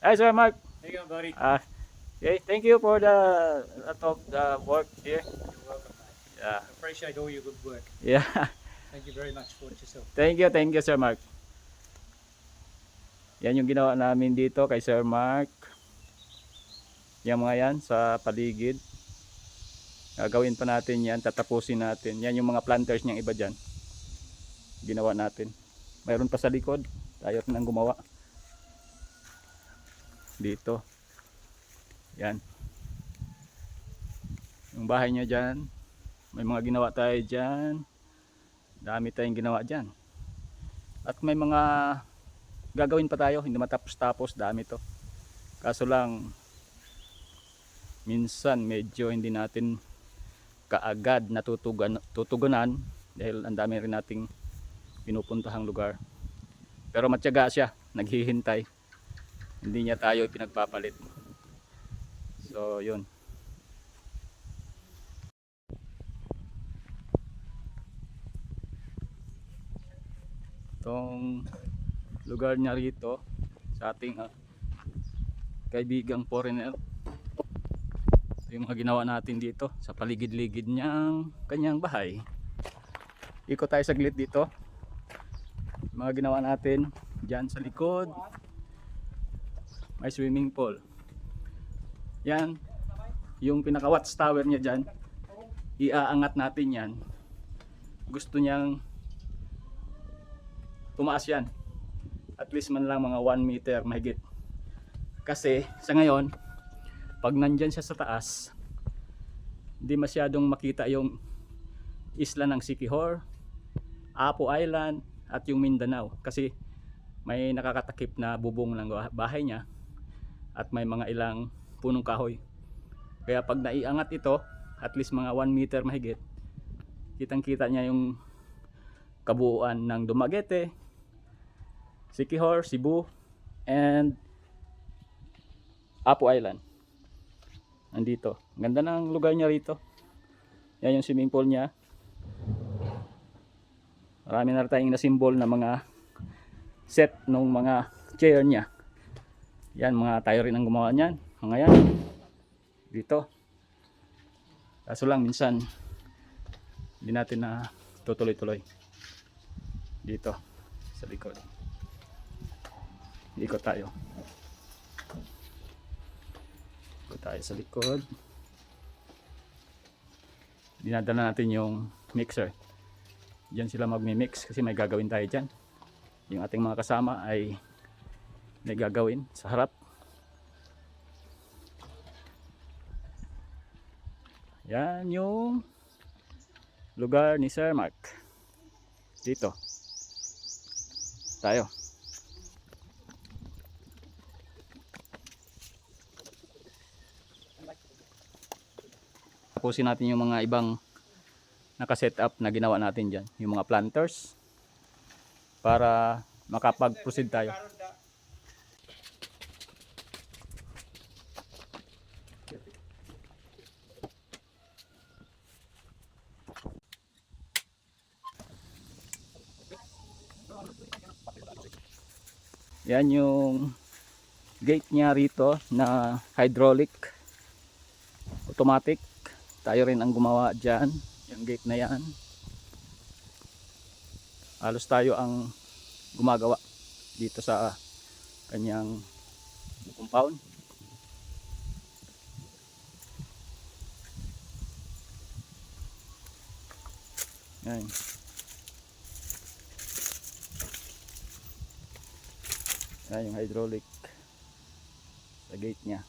Hi, Sir Mark. There you go, buddy. Okay, thank you for the work here. You're welcome, mate. Yeah. I appreciate all your good work. Yeah. Thank you very much for yourself. Thank you, Sir Mark. Yan yung ginawa namin dito kay Sir Mark. Yan mga yan sa paligid. Gagawin pa natin yan, tatapusin natin. Yan yung mga planters niyang iba dyan. Ginawa natin. Mayroon pa sa likod. Tayo rin ang gumawa. Dito. Yan. Yung bahay niya dyan. May mga ginawa tayo dyan. Dami tayong ginawa dyan. At may mga gagawin pa tayo. Hindi matapos-tapos. Dami to. Kaso lang minsan medyo hindi natin kaagad natutugunan dahil ang dami rin nating pinupuntahang lugar. Pero matyaga siya, naghihintay. Hindi niya tayo pinagpapalit. So yun. Itong lugar niya rito sa ating kaibigang foreigner. Yung mga ginawa natin dito sa paligid-ligid niyang kanyang bahay. Ikot tayo saglit dito. Mga ginawa natin dyan sa likod. May swimming pool. Yan. Yung pinaka watchtower niya dyan. Iaangat natin yan. Gusto niyang tumaas yan. At least man lang mga 1 meter mahigit. Kasi sa ngayon pag nandyan siya sa taas, hindi masyadong makita yung isla ng Siquijor, Apo Island at yung Mindanao kasi may nakakatakip na bubong ng bahay niya at may mga ilang punong kahoy. Kaya pag naiangat ito, at least mga 1 meter mahigit, kitang kita niya yung kabuuan ng Dumaguete, Siquijor, Cebu and Apo Island. Andito. Ganda ng lugar niya rito. Yan yung swimming pool niya. Marami na tayong na-symbol na mga set ng mga chair niya. Yan, mga tayo rin ang gumawa niyan. Mga yan. Dito. Kaso lang minsan hindi natin na tutuloy-tuloy. Dito. Sa likod. Ikot tayo. Tayo sa likod. Dinadala natin yung mixer. Diyan sila magmi-mix kasi may gagawin tayo dyan. Yung ating mga kasama ay may gagawin sa harap. Yan yung lugar ni Sir Mark. Dito. Tayo. Tapusin natin yung mga ibang naka-set up na ginawa natin dyan. Yung mga planters para makapag-proceed tayo. Yan yung gate niya rito na hydraulic automatic. Tayo rin ang gumawa dyan. Yung gate na yan. Halos tayo ang gumagawa dito sa kanyang compound. Yan. Yan yung hydraulic sa gate niya.